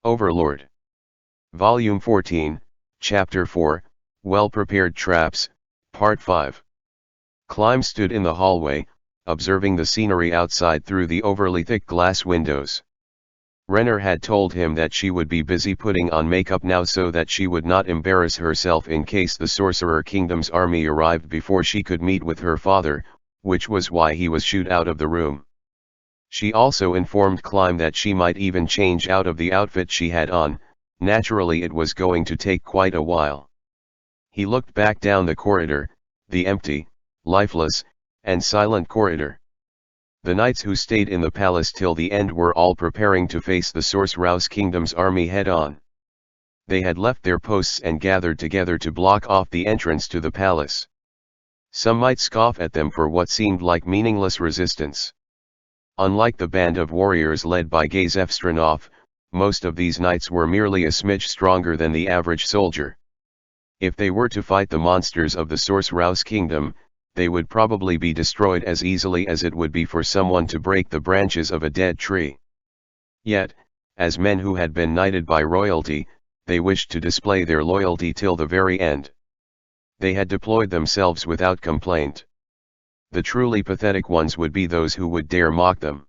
Overlord. Volume 14, Chapter 4, Well-Prepared Traps, Part 5. Climb stood in the hallway, observing the scenery outside through the overly thick glass windows. Renner had told him that she would be busy putting on makeup now so that she would not embarrass herself in case the Sorcerer Kingdom's army arrived before she could meet with her father, which was why he was shooed out of the room. She also informed Climb that she might even change out of the outfit she had on. Naturally it was going to take quite a while. He looked back down the corridor, the empty, lifeless, and silent corridor. The knights who stayed in the palace till the end were all preparing to face the Sorcerer Kingdom's army head-on. They had left their posts and gathered together to block off the entrance to the palace. Some might scoff at them for what seemed like meaningless resistance. Unlike the band of warriors led by Ch4 P5, most of these knights were merely a smidge stronger than the average soldier. If they were to fight the monsters of the Sorcerer Kingdom, they would probably be destroyed as easily as it would be for someone to break the branches of a dead tree. Yet, as men who had been knighted by royalty, they wished to display their loyalty till the very end. They had deployed themselves without complaint. The truly pathetic ones would be those who would dare mock them.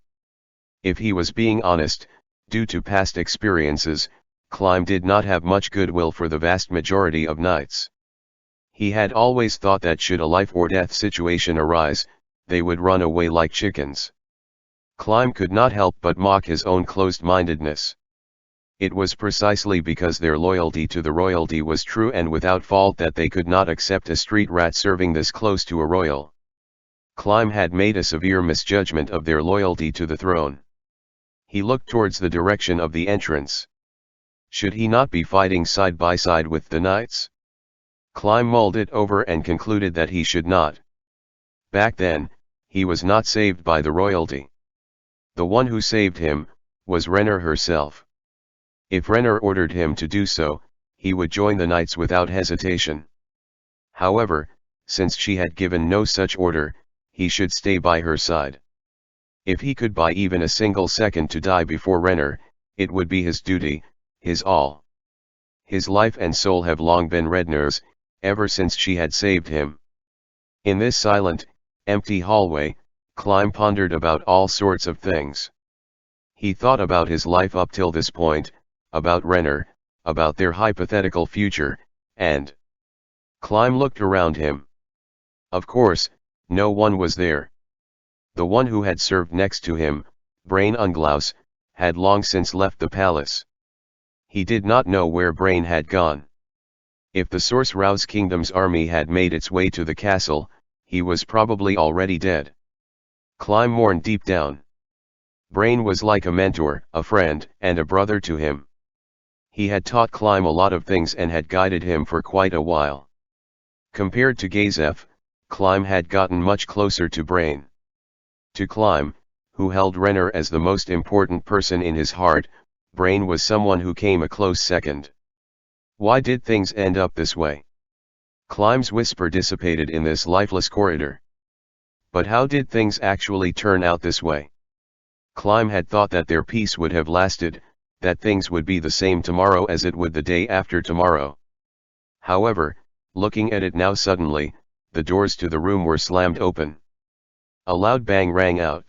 If he was being honest, due to past experiences, Climb did not have much goodwill for the vast majority of knights. He had always thought that should a life or death situation arise, they would run away like chickens. Climb could not help but mock his own closed-mindedness. It was precisely because their loyalty to the royalty was true and without fault that they could not accept a street rat serving this close to a royal. Climb had made a severe misjudgment of their loyalty to the throne. He looked towards the direction of the entrance. Should he not be fighting side by side with the knights? Climb mulled it over and concluded that he should not. Back then, he was not saved by the royalty. The one who saved him was Renner herself. If Renner ordered him to do so, he would join the knights without hesitation. However, since she had given no such order, he should stay by her side. If he could buy even a single second to die before Renner, it would be his duty, his all. His life and soul have long been Renner's, ever since she had saved him. In this silent, empty hallway, Climb pondered about all sorts of things. He thought about his life up till this point, about Renner, about their hypothetical future, and Climb looked around him. Of course, no one was there. The one who had served next to him, Brain Unglaus, had long since left the palace. He did not know where Brain had gone. If the Sorcerer Kingdom's army had made its way to the castle, he was probably already dead. Climb mourned deep down. Brain was like a mentor, a friend, and a brother to him. He had taught Climb a lot of things and had guided him for quite a while. Compared to Ch4, Climb had gotten much closer to Brain. To Climb, who held Renner as the most important person in his heart, Brain was someone who came a close second. Why did things end up this way? Climb's whisper dissipated in this lifeless corridor. But how did things actually turn out this way? Climb had thought that their peace would have lasted, that things would be the same tomorrow as it would the day after tomorrow. However, looking at it now suddenly, the doors to the room were slammed open. A loud bang rang out.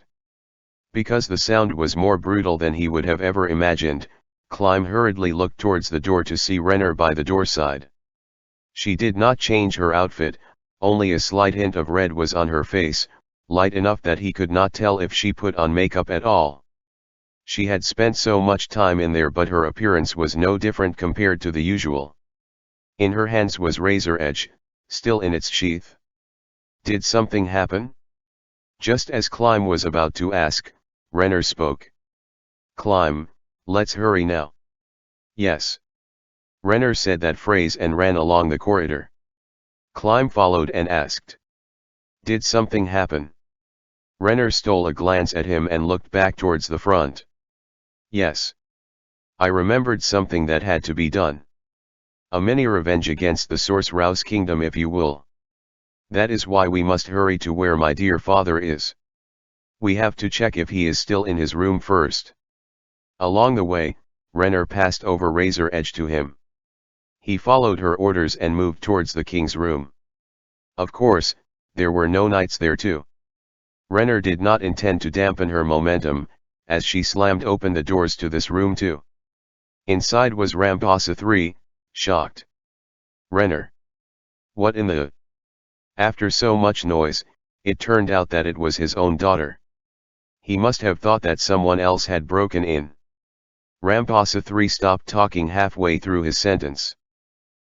Because the sound was more brutal than he would have ever imagined, Climb hurriedly looked towards the door to see Renner by the doorside. She did not change her outfit, only a slight hint of red was on her face, light enough that he could not tell if she put on makeup at all. She had spent so much time in there, but her appearance was no different compared to the usual. In her hands was razor edge, still in its sheath. Did something happen? Just as Climb was about to ask, Renner spoke. Climb, let's hurry now. Yes. Renner said that phrase and ran along the corridor. Climb followed and asked. Did something happen? Renner stole a glance at him and looked back towards the front. Yes. I remembered something that had to be done. A mini revenge against the Sorcerer Kingdom, if you will. That is why we must hurry to where my dear father is. We have to check if he is still in his room first. Along the way, Renner passed over razor edge to him. He followed her orders and moved towards the king's room. Of course, there were no knights there too. Renner did not intend to dampen her momentum, as she slammed open the doors to this room too. Inside was Ramposa III, shocked. Renner. What in the... After so much noise, it turned out that it was his own daughter. He must have thought that someone else had broken in. Ramposa III stopped talking halfway through his sentence.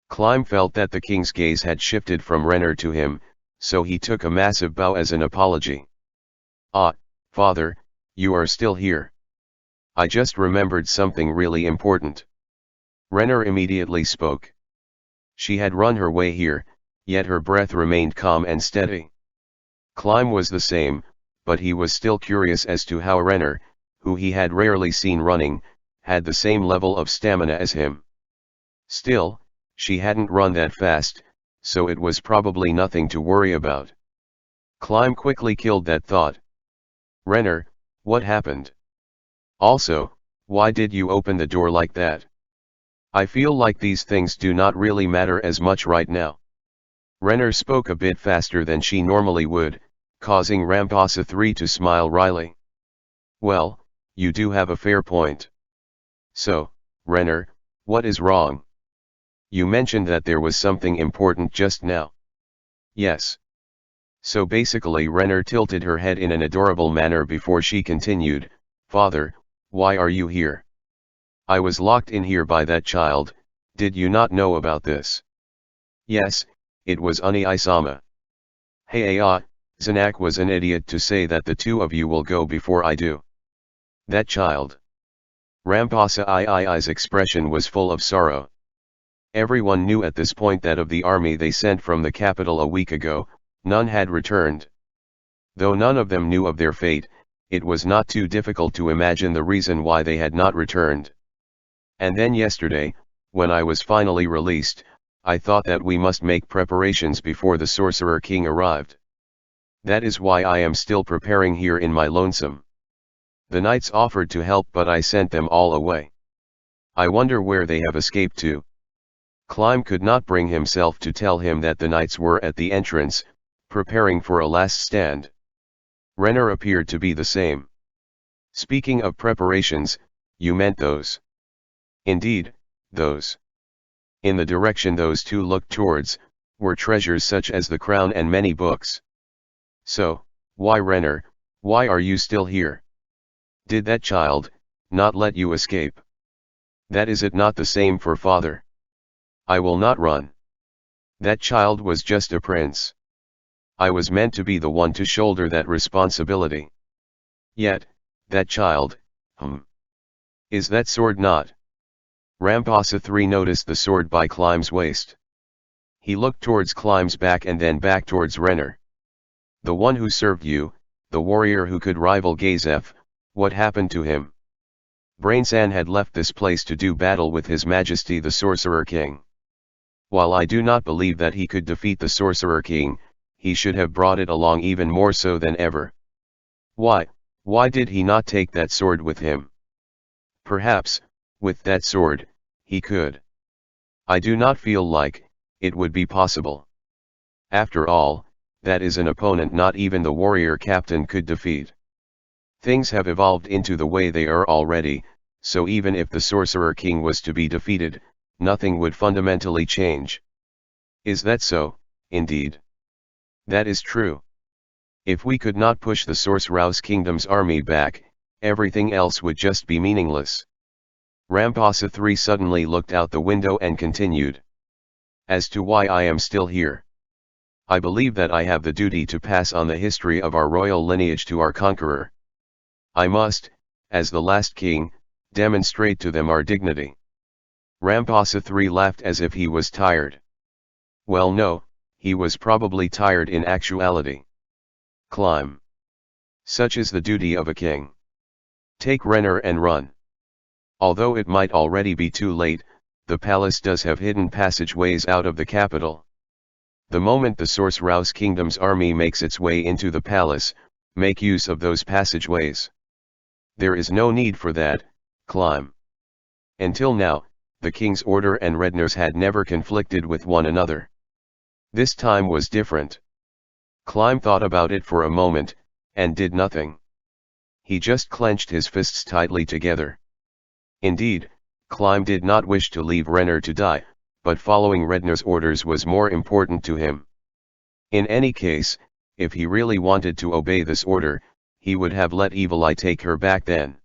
Climb felt that the king's gaze had shifted from Renner to him, so he took a massive bow as an apology. Ah, father, you are still here. I just remembered something really important. Renner immediately spoke. She had run her way here, yet her breath remained calm and steady. Climb was the same, but he was still curious as to how Renner, who he had rarely seen running, had the same level of stamina as him. Still, she hadn't run that fast, so it was probably nothing to worry about. Climb quickly killed that thought. Renner, what happened? Also, why did you open the door like that? I feel like these things do not really matter as much right now. Renner spoke a bit faster than she normally would, causing Ramposa III to smile wryly. Well, you do have a fair point. So, Renner, what is wrong? You mentioned that there was something important just now. Yes. So basically Renner tilted her head in an adorable manner before she continued, Father, why are you here? I was locked in here by that child, did you not know about this? Yes, it was Uni-Isama. Hey Zanak was an idiot to say that the two of you will go before I do. That child. Ramposa III's expression was full of sorrow. Everyone knew at this point that of the army they sent from the capital a week ago, none had returned. Though none of them knew of their fate, it was not too difficult to imagine the reason why they had not returned. And then yesterday, when I was finally released, I thought that we must make preparations before the Sorcerer King arrived. That is why I am still preparing here in my lonesome. The knights offered to help but I sent them all away. I wonder where they have escaped to. Climb could not bring himself to tell him that the knights were at the entrance, preparing for a last stand. Renner appeared to be the same. Speaking of preparations, you meant those. Indeed, those. In the direction those two looked towards, were treasures such as the crown and many books. So, why Renner, why are you still here? Did that child not let you escape? That is it not the same for father? I will not run. That child was just a prince. I was meant to be the one to shoulder that responsibility. Yet, that child, is that sword not? Ramposa III noticed the sword by Climb's waist. He looked towards Climb's back and then back towards Renner. The one who served you, the warrior who could rival Gazef, what happened to him? Brainsan had left this place to do battle with His Majesty the Sorcerer King. While I do not believe that he could defeat the Sorcerer King, he should have brought it along even more so than ever. Why did he not take that sword with him? Perhaps, with that sword, he could. I do not feel like it would be possible. After all, that is an opponent not even the warrior captain could defeat. Things have evolved into the way they are already, so even if the Sorcerer King was to be defeated, nothing would fundamentally change. Is that so? Indeed. That is true. If we could not push the Sorcerer's Kingdom's army back, everything else would just be meaningless. Ramposa III suddenly looked out the window and continued. As to why I am still here. I believe that I have the duty to pass on the history of our royal lineage to our conqueror. I must, as the last king, demonstrate to them our dignity. Ramposa III laughed as if he was tired. Well no, he was probably tired in actuality. Climb. Such is the duty of a king. Take Renner and run. Although it might already be too late, the palace does have hidden passageways out of the capital. The moment the Sorcerer's Kingdom's army makes its way into the palace, make use of those passageways. There is no need for that, Climb. Until now, the king's order and Redner's had never conflicted with one another. This time was different. Climb thought about it for a moment, and did nothing. He just clenched his fists tightly together. Indeed, Climb did not wish to leave Renner to die, but following Redner's orders was more important to him. In any case, if he really wanted to obey this order, he would have let Evil Eye take her back then.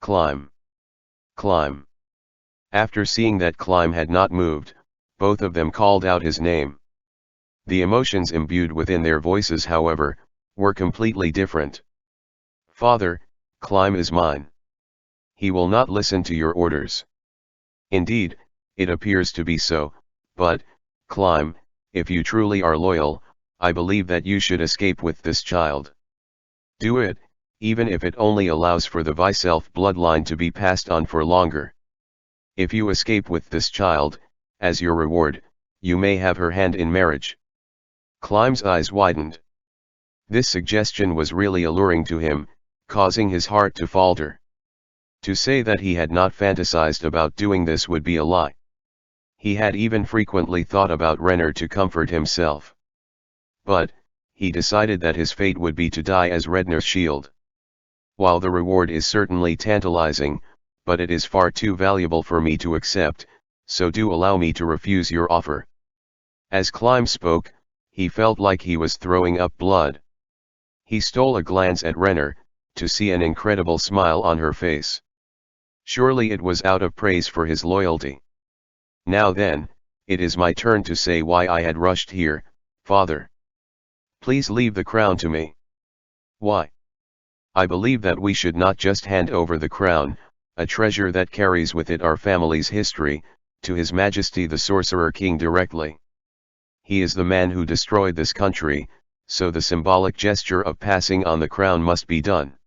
Climb. Climb. After seeing that Climb had not moved, both of them called out his name. The emotions imbued within their voices, however, were completely different. Father, Climb is mine. He will not listen to your orders. Indeed, it appears to be so, but, Climb, if you truly are loyal, I believe that you should escape with this child. Do it, even if it only allows for the Vyself bloodline to be passed on for longer. If you escape with this child, as your reward, you may have her hand in marriage. Climb's eyes widened. This suggestion was really alluring to him, causing his heart to falter. To say that he had not fantasized about doing this would be a lie. He had even frequently thought about Renner to comfort himself. But, he decided that his fate would be to die as Redner's shield. While the reward is certainly tantalizing, but it is far too valuable for me to accept, so do allow me to refuse your offer. As Climb spoke, he felt like he was throwing up blood. He stole a glance at Renner, to see an incredible smile on her face. Surely it was out of praise for his loyalty. Now then, it is my turn to say why I had rushed here, Father. Please leave the crown to me. Why? I believe that we should not just hand over the crown, a treasure that carries with it our family's history, to His Majesty the Sorcerer King directly. He is the man who destroyed this country, so the symbolic gesture of passing on the crown must be done.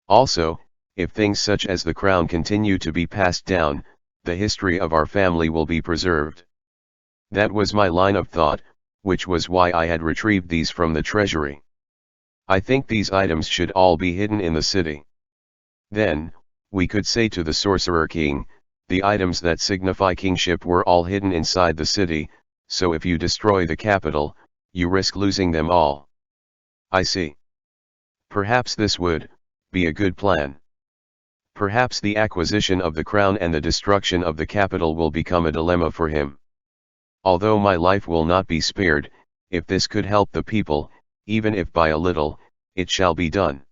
Also, if things such as the crown continue to be passed down, the history of our family will be preserved. That was my line of thought, which was why I had retrieved these from the treasury. I think these items should all be hidden in the city. Then, we could say to the Sorcerer King, the items that signify kingship were all hidden inside the city, so if you destroy the capital, you risk losing them all. I see. Perhaps this would be a good plan. Perhaps the acquisition of the crown and the destruction of the capital will become a dilemma for him. Although my life will not be spared, if this could help the people, even if by a little, it shall be done.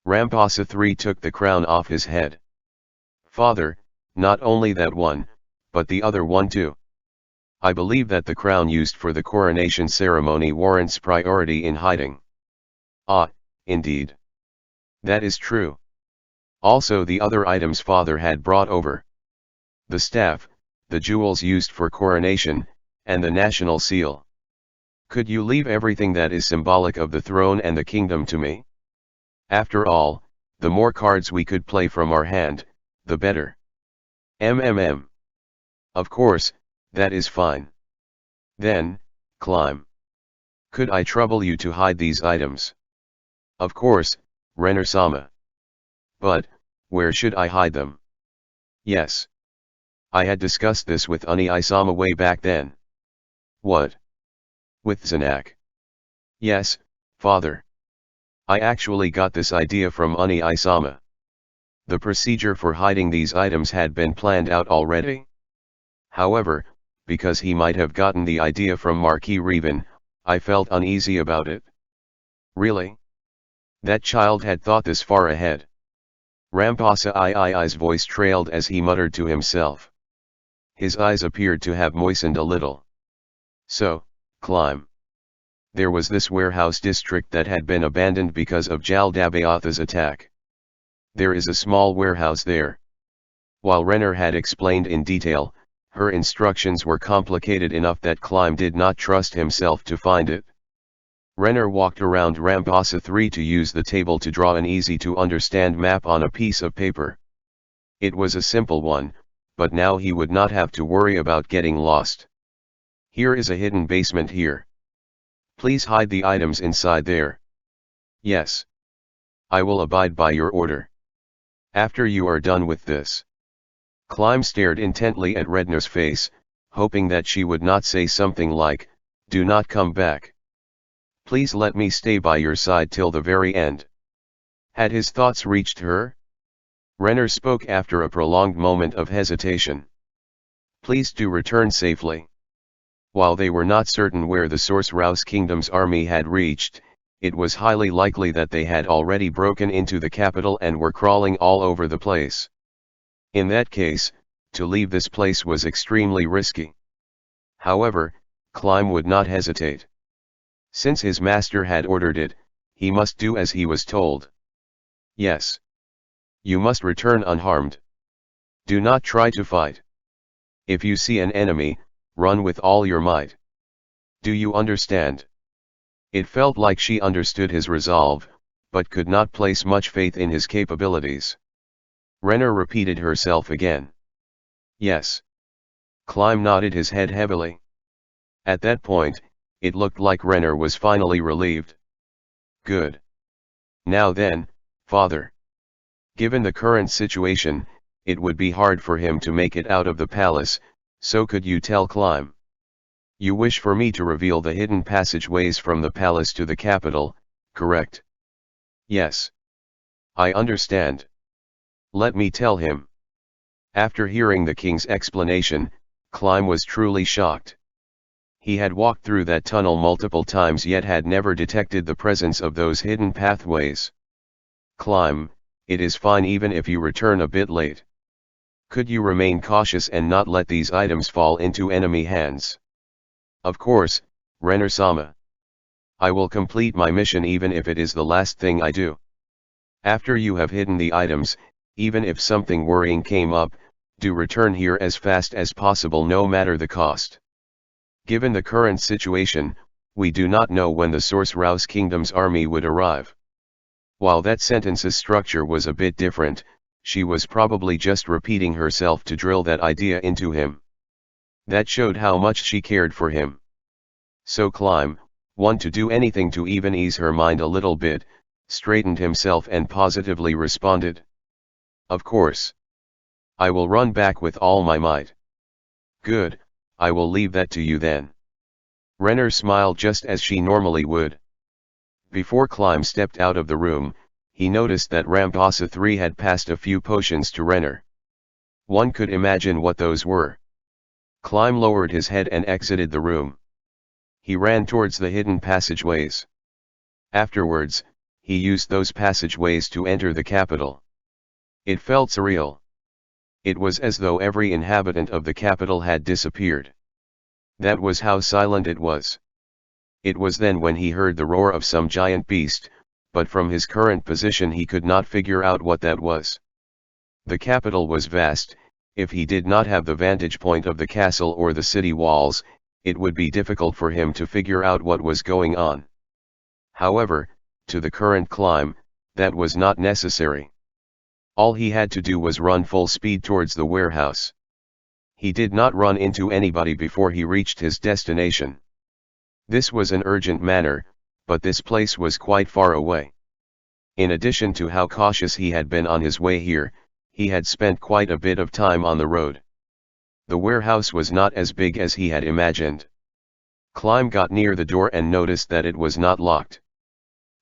Rampasa III took the crown off his head. Father, not only that one, but the other one too. I believe that the crown used for the coronation ceremony warrants priority in hiding. Ah, indeed. That is true. Also the other items Father had brought over. The staff, the jewels used for coronation, and the national seal. Could you leave everything that is symbolic of the throne and the kingdom to me? After all, the more cards we could play from our hand, the better. Of course, that is fine. Then, Climb. Could I trouble you to hide these items? Of course, Renner-sama. But, where should I hide them? Yes. I had discussed this with Uni-sama way back then. What? With Zanak? Yes, Father. I actually got this idea from Uni-sama. The procedure for hiding these items had been planned out already. However, because he might have gotten the idea from Marquis Revan, I felt uneasy about it. Really? That child had thought this far ahead. Rampasa Ii's voice trailed as he muttered to himself. His eyes appeared to have moistened a little. So, Climb. There was this warehouse district that had been abandoned because of Jaldabaotha's attack. There is a small warehouse there. While Renner had explained in detail, her instructions were complicated enough that Climb did not trust himself to find it. Renner walked around Rampasa III to use the table to draw an easy-to-understand map on a piece of paper. It was a simple one, but now he would not have to worry about getting lost. Here is a hidden basement here. Please hide the items inside there. Yes. I will abide by your order. After you are done with this. Climb stared intently at Redna's face, hoping that she would not say something like, "Do not come back. Please let me stay by your side till the very end." Had his thoughts reached her? Renner spoke after a prolonged moment of hesitation. "Please do return safely." While they were not certain where the Sorcerer's Kingdom's army had reached, it was highly likely that they had already broken into the capital and were crawling all over the place. In that case, to leave this place was extremely risky. However, Climb would not hesitate. Since his master had ordered it, he must do as he was told. "Yes. You must return unharmed. Do not try to fight. If you see an enemy, run with all your might. Do you understand?" It felt like she understood his resolve, but could not place much faith in his capabilities. Renner repeated herself again. "Yes." Climb nodded his head heavily. At that point, it looked like Renner was finally relieved. "Good. Now then, father. Given the current situation, it would be hard for him to make it out of the palace, so could you tell Climb? You wish for me to reveal the hidden passageways from the palace to the capital, correct?" "Yes. I understand. Let me tell him." After hearing the king's explanation, Climb was truly shocked. He had walked through that tunnel multiple times yet had never detected the presence of those hidden pathways. "Climb, it is fine even if you return a bit late. Could you remain cautious and not let these items fall into enemy hands?" "Of course, Renner-sama. I will complete my mission even if it is the last thing I do. After you have hidden the items, even if something worrying came up, do return here as fast as possible no matter the cost. Given the current situation, we do not know when the Sorcerer's Kingdom's army would arrive." While that sentence's structure was a bit different, she was probably just repeating herself to drill that idea into him. That showed how much she cared for him. So Climb, one to do anything to even ease her mind a little bit, straightened himself and positively responded. "Of course. I will run back with all my might." "Good, I will leave that to you then." Renner smiled just as she normally would. Before Climb stepped out of the room, he noticed that Rambasa III had passed a few potions to Renner. One could imagine what those were. Climb lowered his head and exited the room. He ran towards the hidden passageways. Afterwards, he used those passageways to enter the capital. It felt surreal. It was as though every inhabitant of the capital had disappeared. That was how silent it was. It was then when he heard the roar of some giant beast, but from his current position he could not figure out what that was. The capital was vast. If he did not have the vantage point of the castle or the city walls, it would be difficult for him to figure out what was going on. However, to the current Climb, that was not necessary. All he had to do was run full speed towards the warehouse. He did not run into anybody before he reached his destination. This was an urgent matter, but this place was quite far away. In addition to how cautious he had been on his way here, he had spent quite a bit of time on the road. The warehouse was not as big as he had imagined. Climb got near the door and noticed that it was not locked.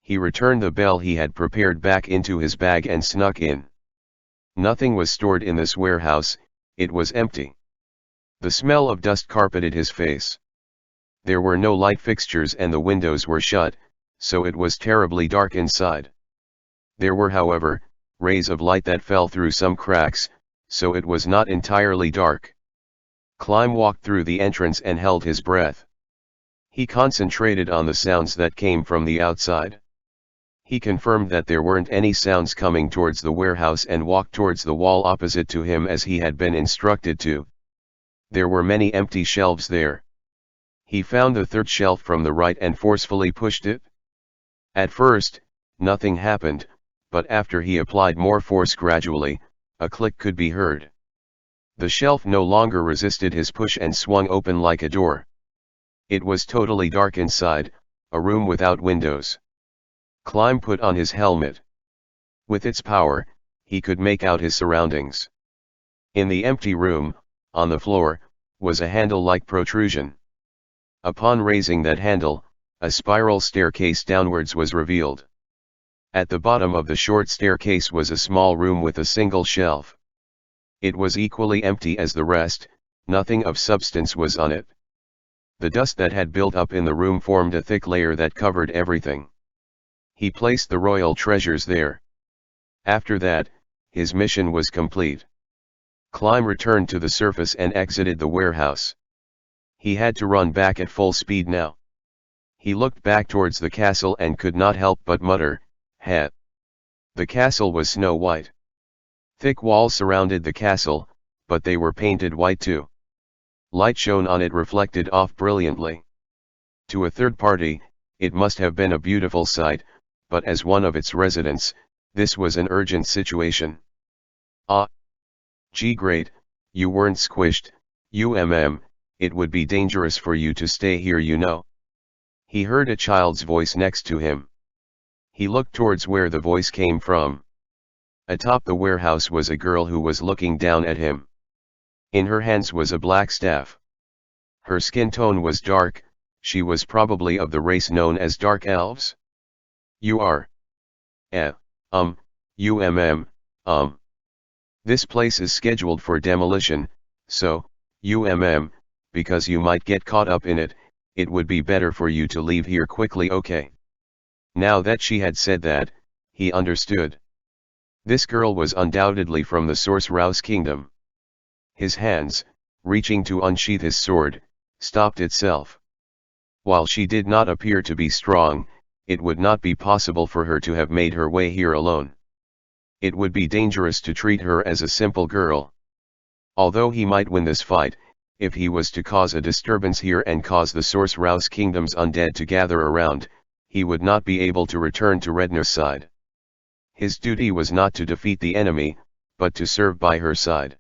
He returned the bell he had prepared back into his bag and snuck in. Nothing was stored in this warehouse, it was empty. The smell of dust carpeted his face. There were no light fixtures and the windows were shut, so it was terribly dark inside. There were, however, rays of light that fell through some cracks, so it was not entirely dark. Climb walked through the entrance and held his breath. He concentrated on the sounds that came from the outside. He confirmed that there weren't any sounds coming towards the warehouse and walked towards the wall opposite to him as he had been instructed to. There were many empty shelves there. He found the third shelf from the right and forcefully pushed it. At first, nothing happened, but after he applied more force gradually, a click could be heard. The shelf no longer resisted his push and swung open like a door. It was totally dark inside, a room without windows. Climb put on his helmet. With its power, he could make out his surroundings. In the empty room, on the floor, was a handle-like protrusion. Upon raising that handle, a spiral staircase downwards was revealed. At the bottom of the short staircase was a small room with a single shelf. It was equally empty as the rest, nothing of substance was on it. The dust that had built up in the room formed a thick layer that covered everything. He placed the royal treasures there. After that, his mission was complete. Climb returned to the surface and exited the warehouse. He had to run back at full speed now. He looked back towards the castle and could not help but mutter, "Heh." The castle was snow white. Thick walls surrounded the castle, but they were painted white too. Light shone on it, reflected off brilliantly. To a third party, it must have been a beautiful sight, but as one of its residents, this was an urgent situation. "Ah. Gee, great, you weren't squished, it would be dangerous for you to stay here, you know." He heard a child's voice next to him. He looked towards where the voice came from. Atop the warehouse was a girl who was looking down at him. In her hands was a black staff. Her skin tone was dark, she was probably of the race known as dark elves. "You are? This place is scheduled for demolition, so, because you might get caught up in it, it would be better for you to leave here quickly, okay?" Now that she had said that, he understood. This girl was undoubtedly from the Sorcerer's kingdom. His hands, reaching to unsheath his sword, stopped itself. While she did not appear to be strong, it would not be possible for her to have made her way here alone. It would be dangerous to treat her as a simple girl. Although he might win this fight, if he was to cause a disturbance here and cause the Sorcerer's kingdom's undead to gather around, he would not be able to return to Redna's side. His duty was not to defeat the enemy, but to serve by her side.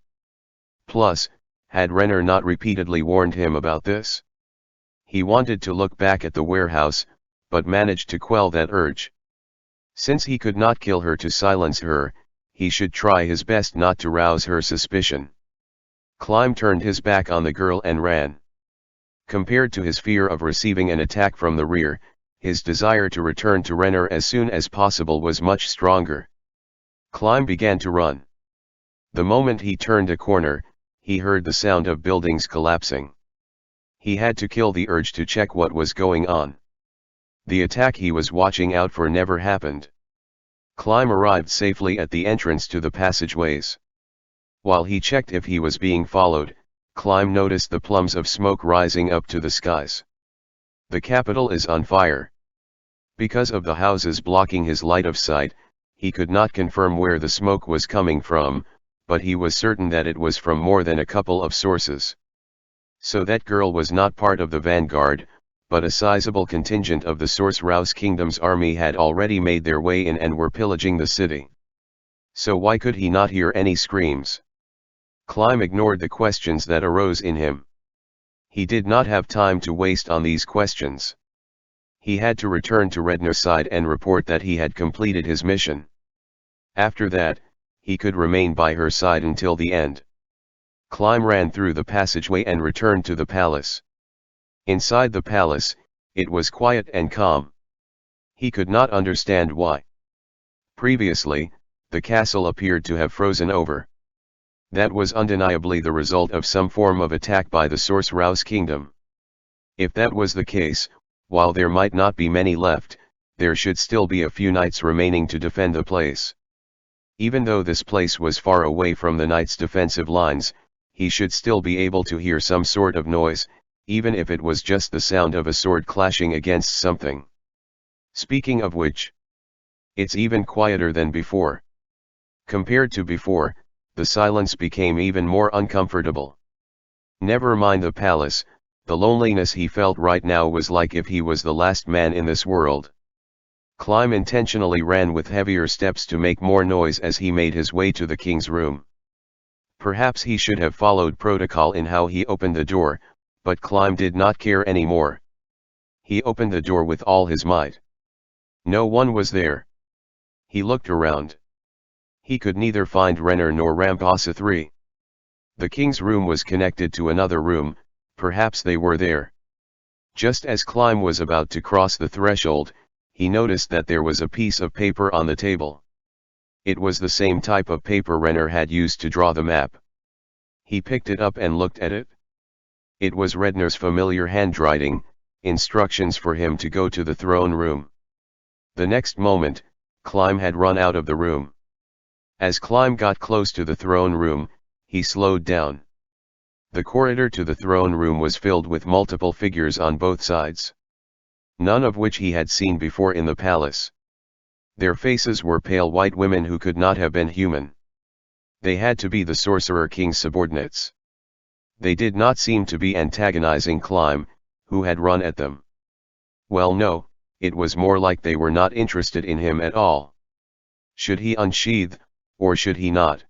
Plus, had Renner not repeatedly warned him about this? He wanted to look back at the warehouse, but managed to quell that urge. Since he could not kill her to silence her, he should try his best not to rouse her suspicion. Climb turned his back on the girl and ran. Compared to his fear of receiving an attack from the rear, his desire to return to Renner as soon as possible was much stronger. Climb began to run. The moment he turned a corner, he heard the sound of buildings collapsing. He had to kill the urge to check what was going on. The attack he was watching out for never happened. Climb arrived safely at the entrance to the passageways. While he checked if he was being followed, Climb noticed the plumes of smoke rising up to the skies. The capital is on fire. Because of the houses blocking his line of sight, he could not confirm where the smoke was coming from, but he was certain that it was from more than a couple of sources. So that girl was not part of the vanguard, but a sizable contingent of the Sorcerer's kingdom's army had already made their way in and were pillaging the city. So why could he not hear any screams? Climb ignored the questions that arose in him. He did not have time to waste on these questions. He had to return to Redna's side and report that he had completed his mission. After that, he could remain by her side until the end. Climb ran through the passageway and returned to the palace. Inside the palace, it was quiet and calm. He could not understand why. Previously, the castle appeared to have frozen over. That was undeniably the result of some form of attack by the Sorcerer's kingdom. If that was the case, while there might not be many left, there should still be a few knights remaining to defend the place. Even though this place was far away from the knights' defensive lines, he should still be able to hear some sort of noise, even if it was just the sound of a sword clashing against something. Speaking of which, it's even quieter than before. Compared to before, the silence became even more uncomfortable. Never mind the palace, the loneliness he felt right now was like if he was the last man in this world. Climb intentionally ran with heavier steps to make more noise as he made his way to the king's room. Perhaps he should have followed protocol in how he opened the door, but Climb did not care anymore. He opened the door with all his might. No one was there. He looked around. He could neither find Renner nor Rampasa III. The king's room was connected to another room, perhaps they were there. Just as Climb was about to cross the threshold, he noticed that there was a piece of paper on the table. It was the same type of paper Renner had used to draw the map. He picked it up and looked at it. It was Redner's familiar handwriting, instructions for him to go to the throne room. The next moment, Climb had run out of the room. As Climb got close to the throne room, he slowed down. The corridor to the throne room was filled with multiple figures on both sides, none of which he had seen before in the palace. Their faces were pale white women who could not have been human. They had to be the Sorcerer King's subordinates. They did not seem to be antagonizing Climb, who had run at them. Well, no, it was more like they were not interested in him at all. Should he unsheath, or should he not?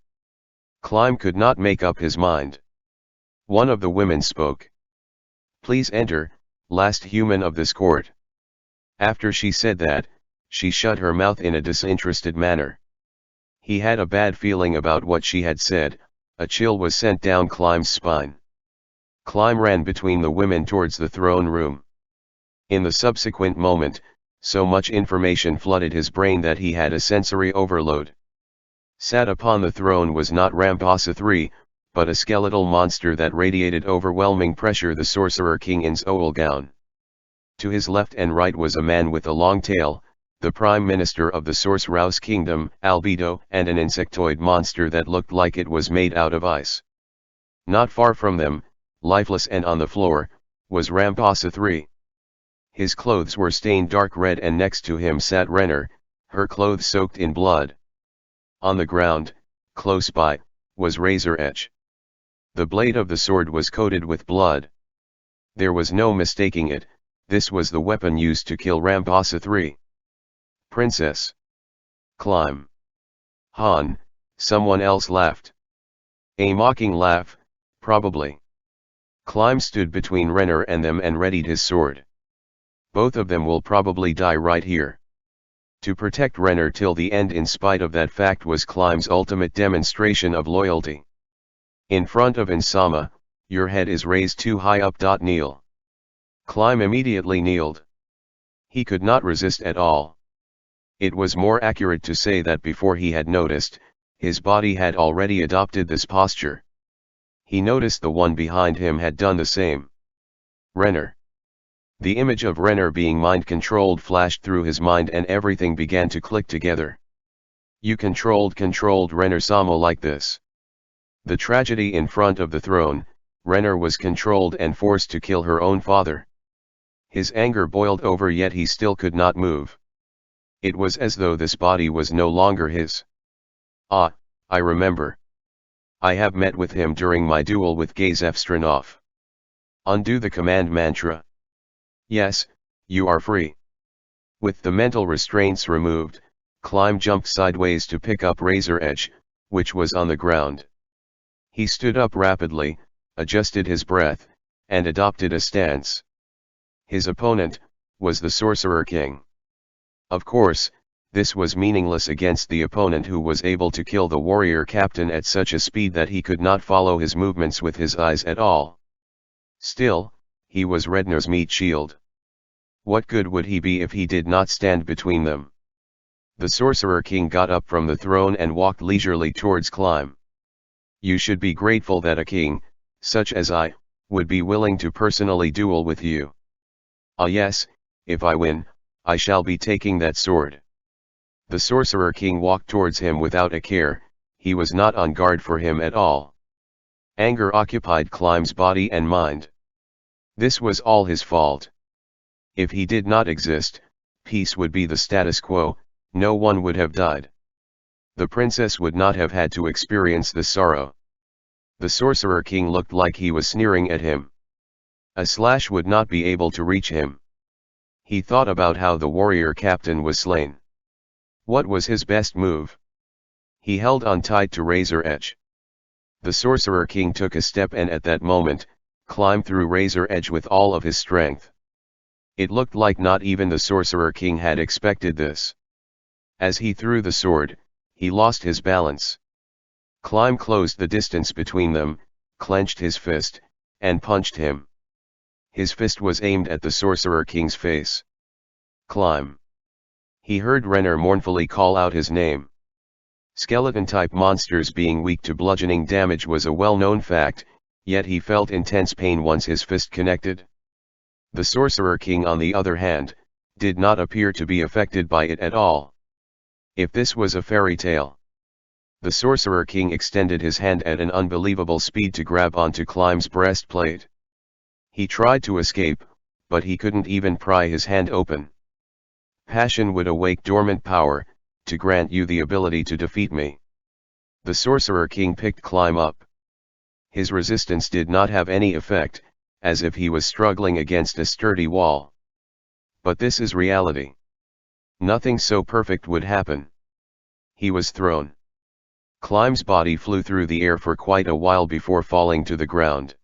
Climb could not make up his mind. One of the women spoke. "Please enter, last human of this court." After she said that, she shut her mouth in a disinterested manner. He had a bad feeling about what she had said. A chill was sent down Climb's spine. Climb ran between the women towards the throne room. In the subsequent moment, so much information flooded his brain that he had a sensory overload. Sat upon the throne was not Ramphasa III, but a skeletal monster that radiated overwhelming pressure, the Sorcerer King in Zoal gown. To his left and right was a man with a long tail, the Prime Minister of the Sorcerer's Kingdom, Albedo, and an insectoid monster that looked like it was made out of ice. Not far from them, lifeless and on the floor, was Ramphasa III. His clothes were stained dark red and next to him sat Renner, her clothes soaked in blood. On the ground, close by, was Razor Edge. The blade of the sword was coated with blood. There was no mistaking it, this was the weapon used to kill Ramphasa III. "Princess." "Climb." "Han," someone else laughed. A mocking laugh, probably. Climb stood between Renner and them and readied his sword. Both of them will probably die right here. To protect Renner till the end in spite of that fact was Climb's ultimate demonstration of loyalty. In front of Insama, "Your head is raised too high up. Kneel." Climb immediately kneeled. He could not resist at all. It was more accurate to say that before he had noticed, his body had already adopted this posture. He noticed the one behind him had done the same. Renner. The image of Renner being mind-controlled flashed through his mind and everything began to click together. You controlled Renner Sama like this. The tragedy in front of the throne, Renner was controlled and forced to kill her own father. His anger boiled over, yet he still could not move. It was as though this body was no longer his. "Ah, I remember. I have met with him during my duel with Gazef Stranov. Undo the command mantra. Yes, you are free." With the mental restraints removed, Climb jumped sideways to pick up Razor Edge, which was on the ground. He stood up rapidly, adjusted his breath, and adopted a stance. His opponent was the Sorcerer King. Of course, this was meaningless against the opponent who was able to kill the warrior captain at such a speed that he could not follow his movements with his eyes at all. Still, he was Redner's meat shield. What good would he be if he did not stand between them? The Sorcerer King got up from the throne and walked leisurely towards Climb. "You should be grateful that a king, such as I, would be willing to personally duel with you. Ah yes, if I win, I shall be taking that sword." The Sorcerer King walked towards him without a care, he was not on guard for him at all. Anger occupied Climb's body and mind. This was all his fault. If he did not exist, peace would be the status quo, no one would have died. The princess would not have had to experience this sorrow. The Sorcerer King looked like he was sneering at him. A slash would not be able to reach him. He thought about how the warrior captain was slain. What was his best move? He held on tight to Razor Edge. The Sorcerer King took a step and at that moment, Climb threw Razor Edge with all of his strength. It looked like not even the Sorcerer King had expected this. As he threw the sword, he lost his balance. Climb closed the distance between them, clenched his fist, and punched him. His fist was aimed at the Sorcerer King's face. Climb. He heard Renner mournfully call out his name. Skeleton-type monsters being weak to bludgeoning damage was a well-known fact, yet he felt intense pain once his fist connected. The Sorcerer King, on the other hand, did not appear to be affected by it at all. If this was a fairy tale. The Sorcerer King extended his hand at an unbelievable speed to grab onto Climb's breastplate. He tried to escape, but he couldn't even pry his hand open. Passion would awake dormant power, to grant you the ability to defeat me. The Sorcerer King picked Climb up. His resistance did not have any effect, as if he was struggling against a sturdy wall. But this is reality. Nothing so perfect would happen. He was thrown. Climb's body flew through the air for quite a while before falling to the ground.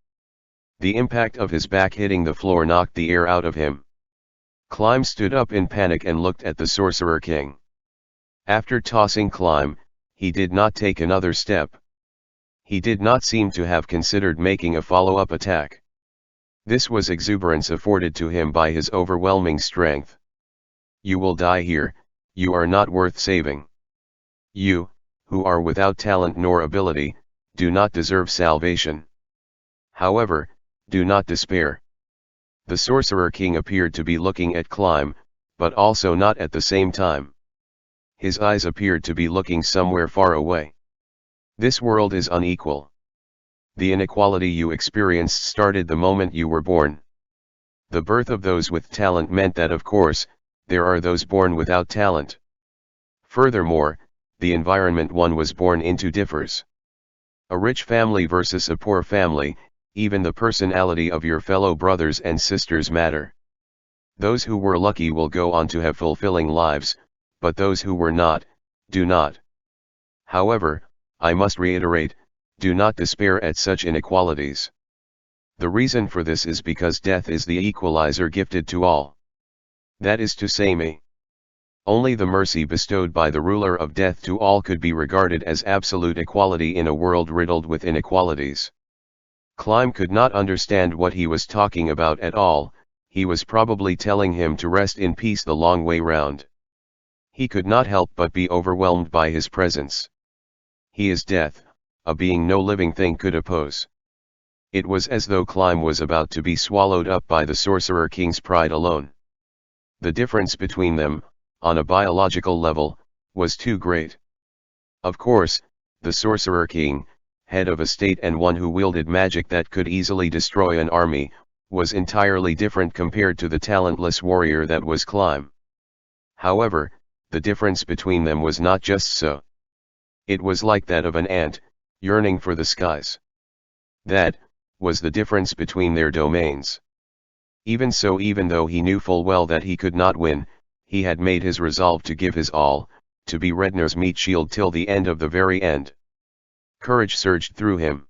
The impact of his back hitting the floor knocked the air out of him. Climb stood up in panic and looked at the Sorcerer King. After tossing Climb, he did not take another step. He did not seem to have considered making a follow-up attack. This was exuberance afforded to him by his overwhelming strength. You will die here, you are not worth saving. You, who are without talent nor ability, do not deserve salvation. However, do not despair. The Sorcerer King appeared to be looking at Climb, but also not at the same time. His eyes appeared to be looking somewhere far away. This world is unequal. The inequality you experienced started the moment you were born. The birth of those with talent meant that, of course, there are those born without talent. Furthermore, the environment one was born into differs. A rich family versus a poor family, even the personality of your fellow brothers and sisters matter. Those who were lucky will go on to have fulfilling lives, but those who were not, do not. However, I must reiterate, do not despair at such inequalities. The reason for this is because death is the equalizer gifted to all. That is to say me. Only the mercy bestowed by the ruler of death to all could be regarded as absolute equality in a world riddled with inequalities. Climb could not understand what he was talking about at all. He was probably telling him to rest in peace the long way round. He could not help but be overwhelmed by his presence. He is death, a being no living thing could oppose. It was as though Climb was about to be swallowed up by the Sorcerer King's pride alone. The difference between them, on a biological level, was too great. Of course, the Sorcerer King, head of a state and one who wielded magic that could easily destroy an army, was entirely different compared to the talentless warrior that was Climb. However, the difference between them was not just so. It was like that of an ant, yearning for the skies. That was the difference between their domains. Even so, even though he knew full well that he could not win, he had made his resolve to give his all, to be Redner's meat shield till the end of the very end. Courage surged through him.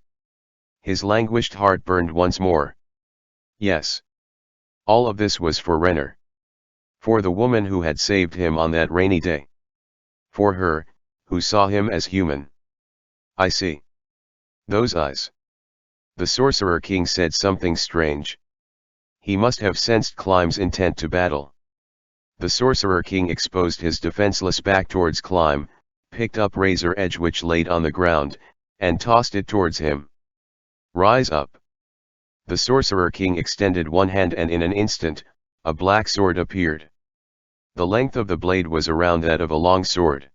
His languished heart burned once more. Yes. All of this was for Renner. For the woman who had saved him on that rainy day. For her, who saw him as human. I see. Those eyes. The Sorcerer King said something strange. He must have sensed Climb's intent to battle. The Sorcerer King exposed his defenseless back towards Climb, picked up razor edge which laid on the ground, and tossed it towards him. Rise up. The Sorcerer King extended one hand and in an instant, a black sword appeared. The length of the blade was around that of a long sword.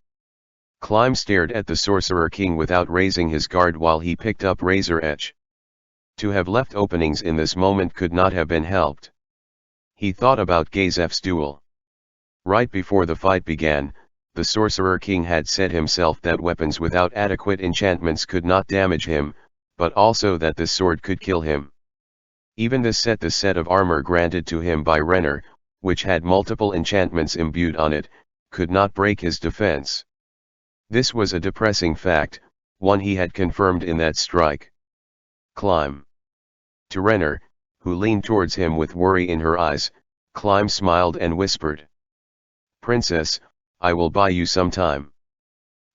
Climb stared at the Sorcerer King without raising his guard while he picked up razor edge. To have left openings in this moment could not have been helped. He thought about Gazef's duel. Right before the fight began, the Sorcerer King had said himself that weapons without adequate enchantments could not damage him, but also that this sword could kill him. Even the set of armor granted to him by Renner, which had multiple enchantments imbued on it, could not break his defense. This was a depressing fact, one he had confirmed in that strike. Climb. To Renner, who leaned towards him with worry in her eyes, Climb smiled and whispered. Princess, I will buy you some time.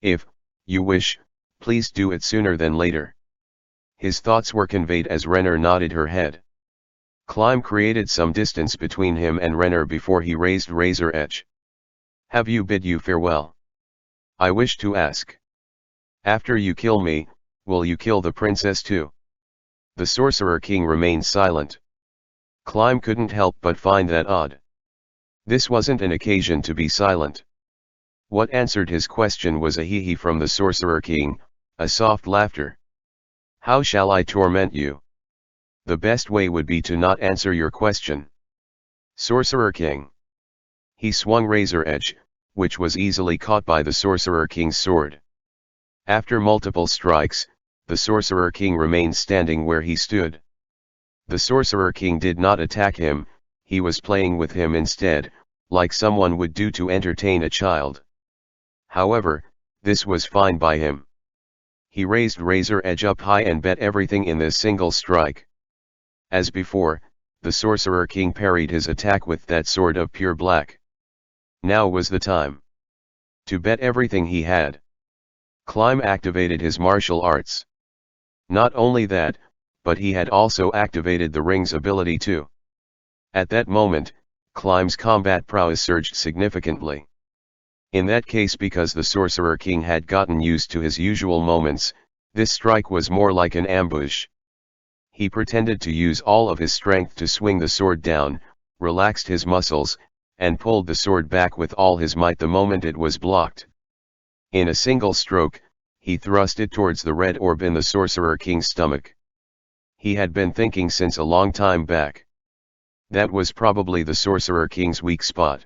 If you wish, please do it sooner than later. His thoughts were conveyed as Renner nodded her head. Climb created some distance between him and Renner before he raised razor edge. Have you bid you farewell? I wish to ask. After you kill me, will you kill the princess too? The Sorcerer King remained silent. Climb couldn't help but find that odd. This wasn't an occasion to be silent. What answered his question was a hee-hee from the Sorcerer King, a soft laughter. How shall I torment you? The best way would be to not answer your question. Sorcerer King. He swung razor edge, which was easily caught by the Sorcerer King's sword. After multiple strikes, the Sorcerer King remained standing where he stood. The Sorcerer King did not attack him, he was playing with him instead, like someone would do to entertain a child. However, this was fine by him. He raised razor edge up high and bet everything in this single strike. As before, the Sorcerer King parried his attack with that sword of pure black. Now was the time to bet everything he had. Climb activated his martial arts. Not only that, but he had also activated the ring's ability too. At that moment, Climb's combat prowess surged significantly. In that case, because the Sorcerer King had gotten used to his usual moments, this strike was more like an ambush. He pretended to use all of his strength to swing the sword down, relaxed his muscles, and pulled the sword back with all his might the moment it was blocked. In a single stroke, he thrust it towards the red orb in the Sorcerer King's stomach. He had been thinking since a long time back. That was probably the Sorcerer King's weak spot.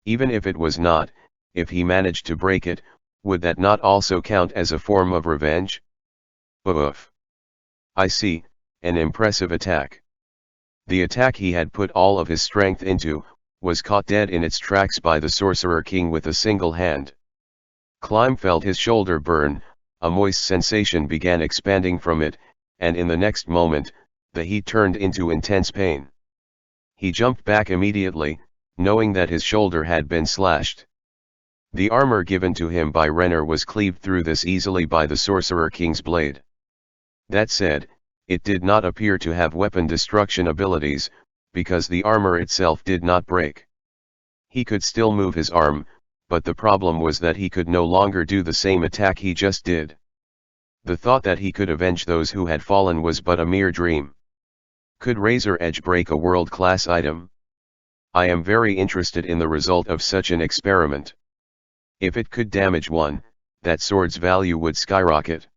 Even if it was not, if he managed to break it, would that not also count as a form of revenge? Oof. I see, an impressive attack. The attack he had put all of his strength into, was caught dead in its tracks by the Sorcerer King with a single hand. Climb felt his shoulder burn, a moist sensation began expanding from it, and in the next moment, the heat turned into intense pain. He jumped back immediately, knowing that his shoulder had been slashed. The armor given to him by Renner was cleaved through this easily by the Sorcerer King's blade. That said, it did not appear to have weapon destruction abilities, because the armor itself did not break. He could still move his arm, but the problem was that he could no longer do the same attack he just did. The thought that he could avenge those who had fallen was but a mere dream. Could Razor Edge break a world-class item? I am very interested in the result of such an experiment. If it could damage one, that sword's value would skyrocket.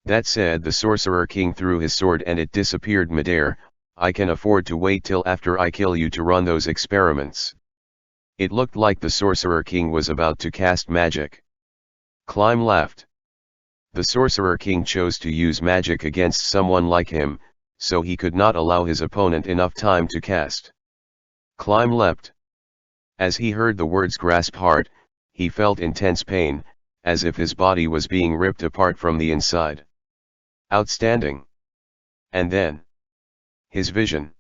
That said, the Sorcerer King threw his sword and it disappeared midair. I can afford to wait till after I kill you to run those experiments. It looked like the Sorcerer King was about to cast magic. Climb laughed. The Sorcerer King chose to use magic against someone like him, so he could not allow his opponent enough time to cast. Climb leapt. As he heard the words grasp heart, he felt intense pain, as if his body was being ripped apart from the inside. Outstanding. And then, his vision.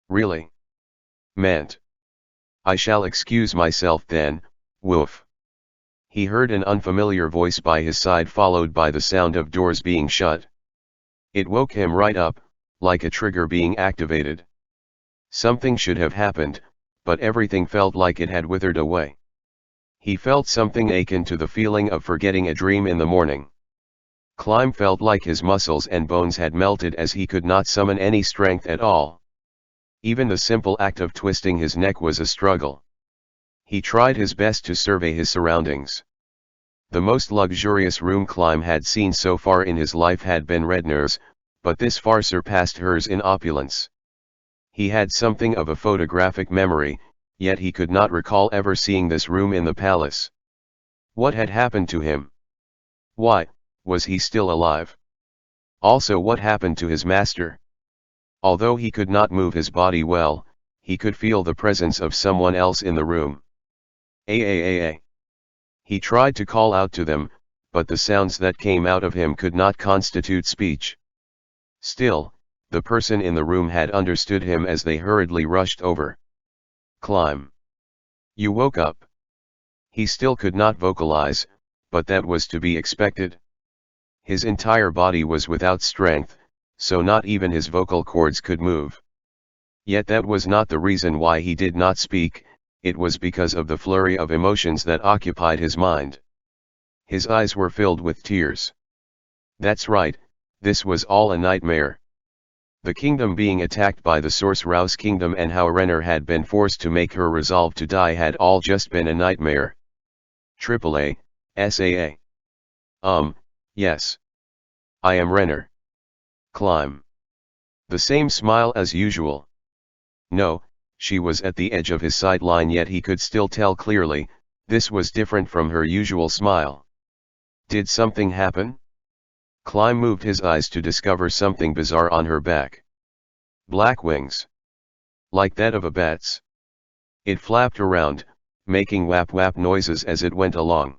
Really? Meant. I shall excuse myself then, woof. He heard an unfamiliar voice by his side, followed by the sound of doors being shut. It woke him right up, like a trigger being activated. Something should have happened, but everything felt like it had withered away. He felt something akin to the feeling of forgetting a dream in the morning. Climb felt like his muscles and bones had melted as he could not summon any strength at all. Even the simple act of twisting his neck was a struggle. He tried his best to survey his surroundings. The most luxurious room Climb had seen so far in his life had been Redner's, but this far surpassed hers in opulence. He had something of a photographic memory, yet he could not recall ever seeing this room in the palace. What had happened to him? Why, was he still alive? Also, what happened to his master? Although he could not move his body well, he could feel the presence of someone else in the room. Aaaaa. He tried to call out to them, but the sounds that came out of him could not constitute speech. Still, the person in the room had understood him as they hurriedly rushed over. Climb. You woke up. He still could not vocalize, but that was to be expected. His entire body was without strength, so not even his vocal cords could move. Yet that was not the reason why he did not speak, it was because of the flurry of emotions that occupied his mind. His eyes were filled with tears. That's right, this was all a nightmare. The kingdom being attacked by the Sorcerer's kingdom and how Renner had been forced to make her resolve to die had all just been a nightmare. AAA, SAA. Yes. I am Renner. Climb. The same smile as usual. No, she was at the edge of his sight line, yet he could still tell clearly, this was different from her usual smile. Did something happen? Climb moved his eyes to discover something bizarre on her back. Black wings. Like that of a bat's. It flapped around, making whap-whap noises as it went along.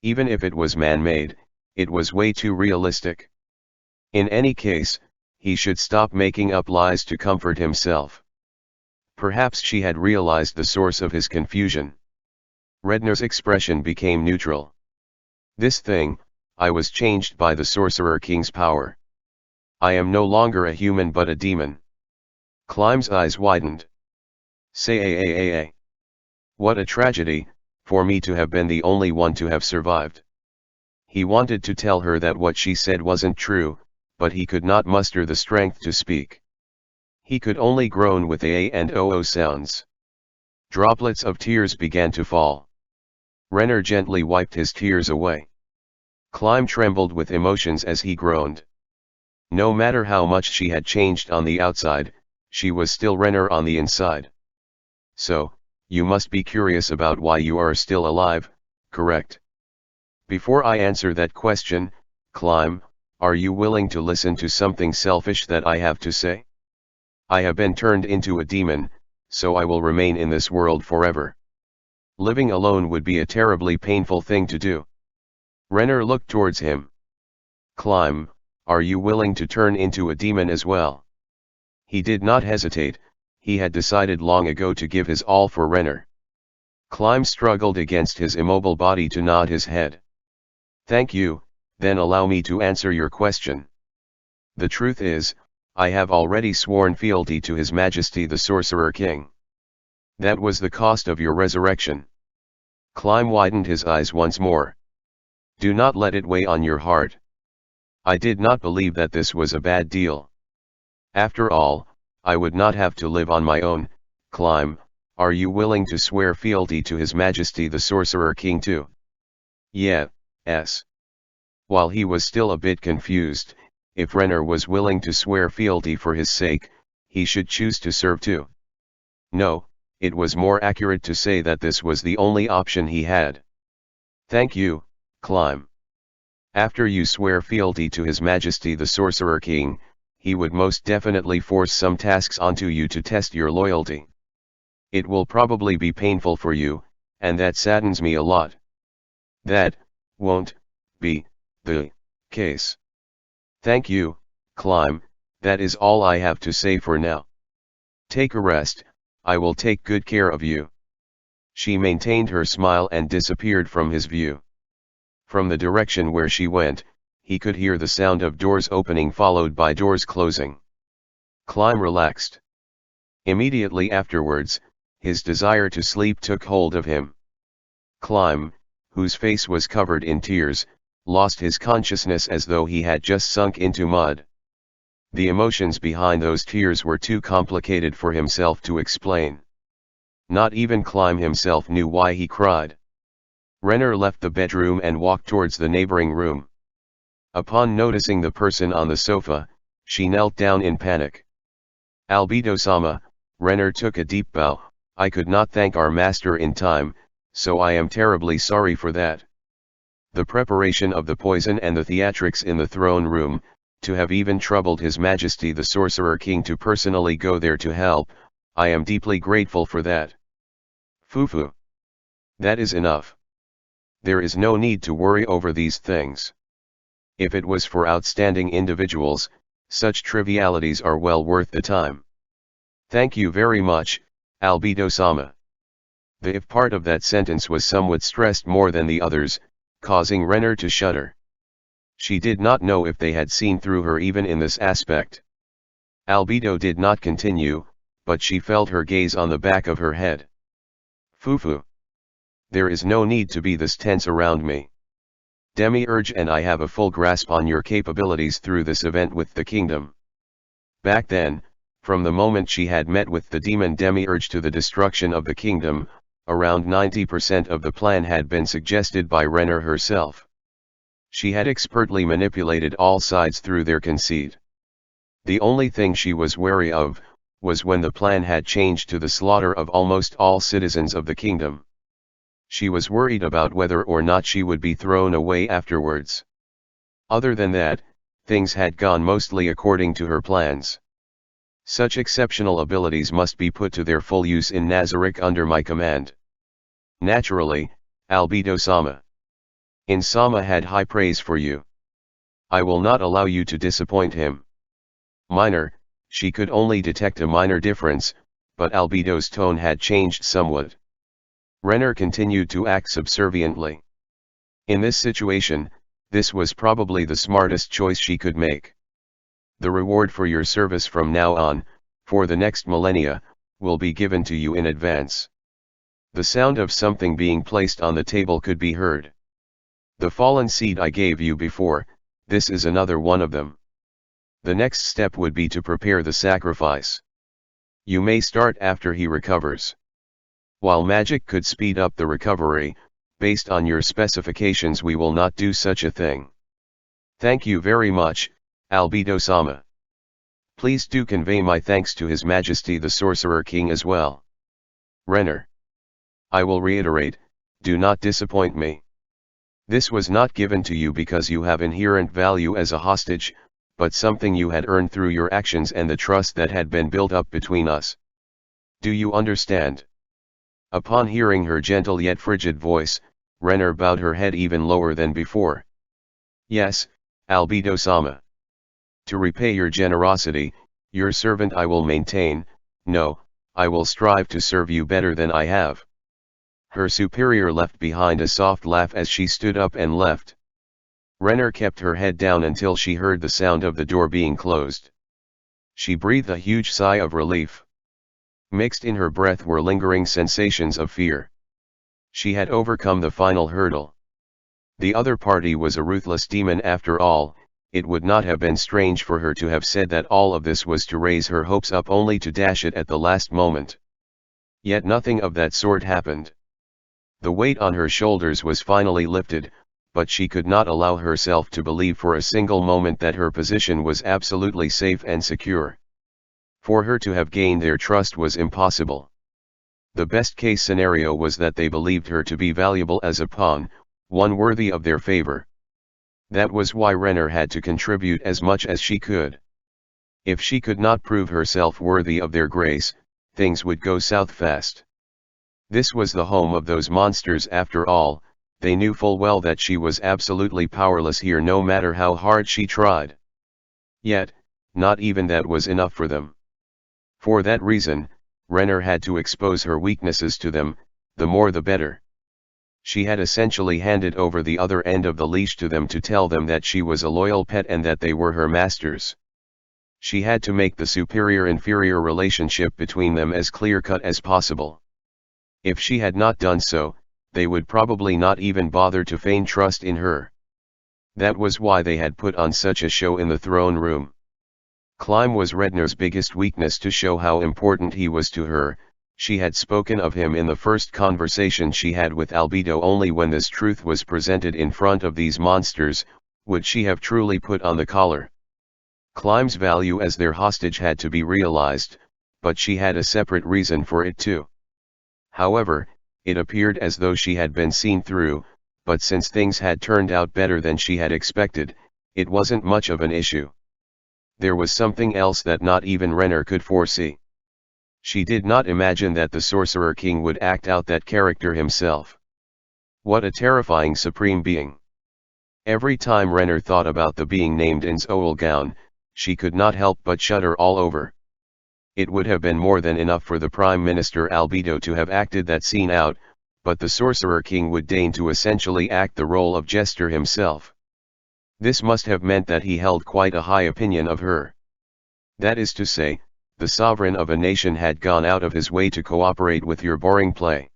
Even if it was man-made, it was way too realistic. In any case, he should stop making up lies to comfort himself. Perhaps she had realized the source of his confusion. Redner's expression became neutral. This thing, I was changed by the Sorcerer King's power. I am no longer a human but a demon. Climb's eyes widened. Say. What a tragedy, for me to have been the only one to have survived. He wanted to tell her that what she said wasn't true, but he could not muster the strength to speak. He could only groan with A and OO sounds. Droplets of tears began to fall. Renner gently wiped his tears away. Climb trembled with emotions as he groaned. No matter how much she had changed on the outside, she was still Renner on the inside. So, you must be curious about why you are still alive, correct? Before I answer that question, Climb, are you willing to listen to something selfish that I have to say? I have been turned into a demon, so I will remain in this world forever. Living alone would be a terribly painful thing to do. Renner looked towards him. Climb, are you willing to turn into a demon as well? He did not hesitate, he had decided long ago to give his all for Renner. Climb struggled against his immobile body to nod his head. Thank you, then allow me to answer your question. The truth is, I have already sworn fealty to His Majesty the Sorcerer King. That was the cost of your resurrection. Climb widened his eyes once more. Do not let it weigh on your heart. I did not believe that this was a bad deal. After all, I would not have to live on my own. Climb, are you willing to swear fealty to His Majesty the Sorcerer King too? Yes. While he was still a bit confused, if Renner was willing to swear fealty for his sake, he should choose to serve too. No, it was more accurate to say that this was the only option he had. Thank you, Climb. After you swear fealty to His Majesty the Sorcerer King, he would most definitely force some tasks onto you to test your loyalty. It will probably be painful for you, and that saddens me a lot. That won't be the case. Thank you, Climb, that is all I have to say for now. Take a rest, I will take good care of you. She maintained her smile and disappeared from his view. From the direction where she went, he could hear the sound of doors opening followed by doors closing. Climb relaxed. Immediately afterwards, his desire to sleep took hold of him. Climb, whose face was covered in tears, lost his consciousness as though he had just sunk into mud. The emotions behind those tears were too complicated for himself to explain. Not even Climb himself knew why he cried. Renner left the bedroom and walked towards the neighboring room. Upon noticing the person on the sofa, she knelt down in panic. Albedo-sama, Renner took a deep bow. I could not thank our master in time, so I am terribly sorry for that. The preparation of the poison and the theatrics in the throne room, to have even troubled His Majesty the Sorcerer King to personally go there to help, I am deeply grateful for that. Fufu. That is enough. There is no need to worry over these things. If it was for outstanding individuals, such trivialities are well worth the time. Thank you very much, Albedo-sama. The if part of that sentence was somewhat stressed more than the others, causing Renner to shudder. She did not know if they had seen through her even in this aspect. Albedo did not continue, but she felt her gaze on the back of her head. Fufu. There is no need to be this tense around me. Demiurge and I have a full grasp on your capabilities through this event with the kingdom. Back then, from the moment she had met with the demon Demiurge to the destruction of the kingdom, around 90% of the plan had been suggested by Renner herself. She had expertly manipulated all sides through their conceit. The only thing she was wary of, was when the plan had changed to the slaughter of almost all citizens of the kingdom. She was worried about whether or not she would be thrown away afterwards. Other than that, things had gone mostly according to her plans. Such exceptional abilities must be put to their full use in Nazarick under my command. Naturally, Albedo-sama. Insama had high praise for you. I will not allow you to disappoint him. Minor, she could only detect a minor difference, but Albedo's tone had changed somewhat. Renner continued to act subserviently. In this situation, this was probably the smartest choice she could make. The reward for your service from now on, for the next millennia, will be given to you in advance. The sound of something being placed on the table could be heard. The fallen seed I gave you before, this is another one of them. The next step would be to prepare the sacrifice. You may start after he recovers. While magic could speed up the recovery, based on your specifications we will not do such a thing. Thank you very much, Albedo-sama. Please do convey my thanks to His Majesty the Sorcerer King as well. Renner. I will reiterate, do not disappoint me. This was not given to you because you have inherent value as a hostage, but something you had earned through your actions and the trust that had been built up between us. Do you understand? Upon hearing her gentle yet frigid voice, Renner bowed her head even lower than before. Yes, Albedo-sama. To repay your generosity, your servant I will maintain, no, I will strive to serve you better than I have. Her superior left behind a soft laugh as she stood up and left. Renner kept her head down until she heard the sound of the door being closed. She breathed a huge sigh of relief. Mixed in her breath were lingering sensations of fear. She had overcome the final hurdle. The other party was a ruthless demon after all. It would not have been strange for her to have said that all of this was to raise her hopes up only to dash it at the last moment. Yet nothing of that sort happened. The weight on her shoulders was finally lifted, but she could not allow herself to believe for a single moment that her position was absolutely safe and secure. For her to have gained their trust was impossible. The best case scenario was that they believed her to be valuable as a pawn, one worthy of their favor. That was why Renner had to contribute as much as she could. If she could not prove herself worthy of their grace, things would go south fast. This was the home of those monsters after all. They knew full well that she was absolutely powerless here no matter how hard she tried. Yet, not even that was enough for them. For that reason, Renner had to expose her weaknesses to them, the more the better. She had essentially handed over the other end of the leash to them to tell them that she was a loyal pet and that they were her masters. She had to make the superior-inferior relationship between them as clear-cut as possible. If she had not done so, they would probably not even bother to feign trust in her. That was why they had put on such a show in the throne room. Climb was Redner's biggest weakness. To show how important he was to her, she had spoken of him in the first conversation she had with Albedo. Only when this truth was presented in front of these monsters, would she have truly put on the collar. Climb's value as their hostage had to be realized, but she had a separate reason for it too. However, it appeared as though she had been seen through, but since things had turned out better than she had expected, it wasn't much of an issue. There was something else that not even Renner could foresee. She did not imagine that the Sorcerer King would act out that character himself. What a terrifying supreme being. Every time Renner thought about the being named Insolgaun, she could not help but shudder all over. It would have been more than enough for the Prime Minister Albedo to have acted that scene out, but the Sorcerer King would deign to essentially act the role of jester himself. This must have meant that he held quite a high opinion of her. That is to say, the sovereign of a nation had gone out of his way to cooperate with your boring play.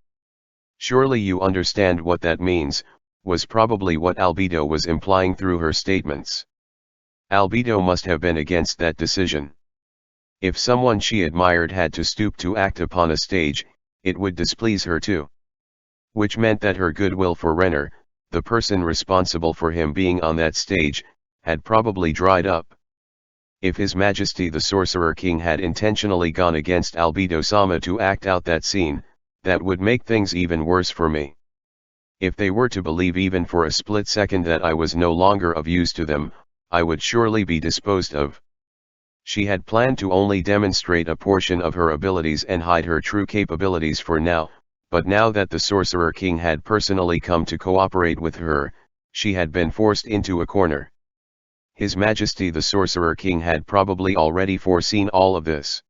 Surely you understand what that means, was probably what Albedo was implying through her statements. Albedo must have been against that decision. If someone she admired had to stoop to act upon a stage, it would displease her too. Which meant that her goodwill for Renner, the person responsible for him being on that stage, had probably dried up. If His Majesty the Sorcerer King had intentionally gone against Albedo-sama to act out that scene, that would make things even worse for me. If they were to believe even for a split second that I was no longer of use to them, I would surely be disposed of. She had planned to only demonstrate a portion of her abilities and hide her true capabilities for now, but now that the Sorcerer King had personally come to cooperate with her, she had been forced into a corner. His Majesty the Sorcerer King had probably already foreseen all of this.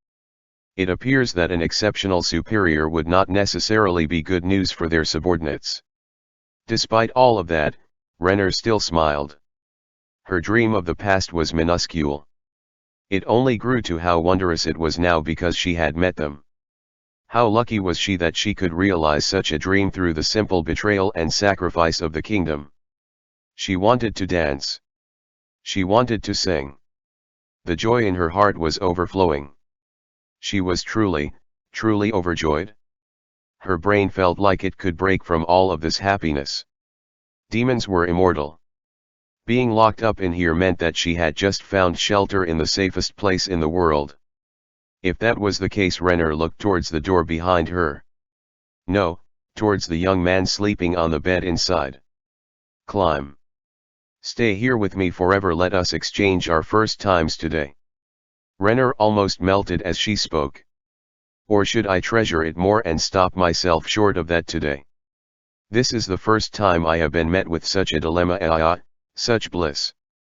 It appears that an exceptional superior would not necessarily be good news for their subordinates. Despite all of that, Renner still smiled. Her dream of the past was minuscule. It only grew to how wondrous it was now because she had met them. How lucky was she that she could realize such a dream through the simple betrayal and sacrifice of the kingdom. She wanted to dance. She wanted to sing. The joy in her heart was overflowing. She was truly, truly overjoyed. Her brain felt like it could break from all of this happiness. Demons were immortal. Being locked up in here meant that she had just found shelter in the safest place in the world. If that was the case, Renner looked towards the door behind her. No, towards the young man sleeping on the bed inside. Climb. Stay here with me forever, let us exchange our first times today. Renner almost melted as she spoke. Or should I treasure it more and stop myself short of that today? This is the first time I have been met with such a dilemma, such bliss.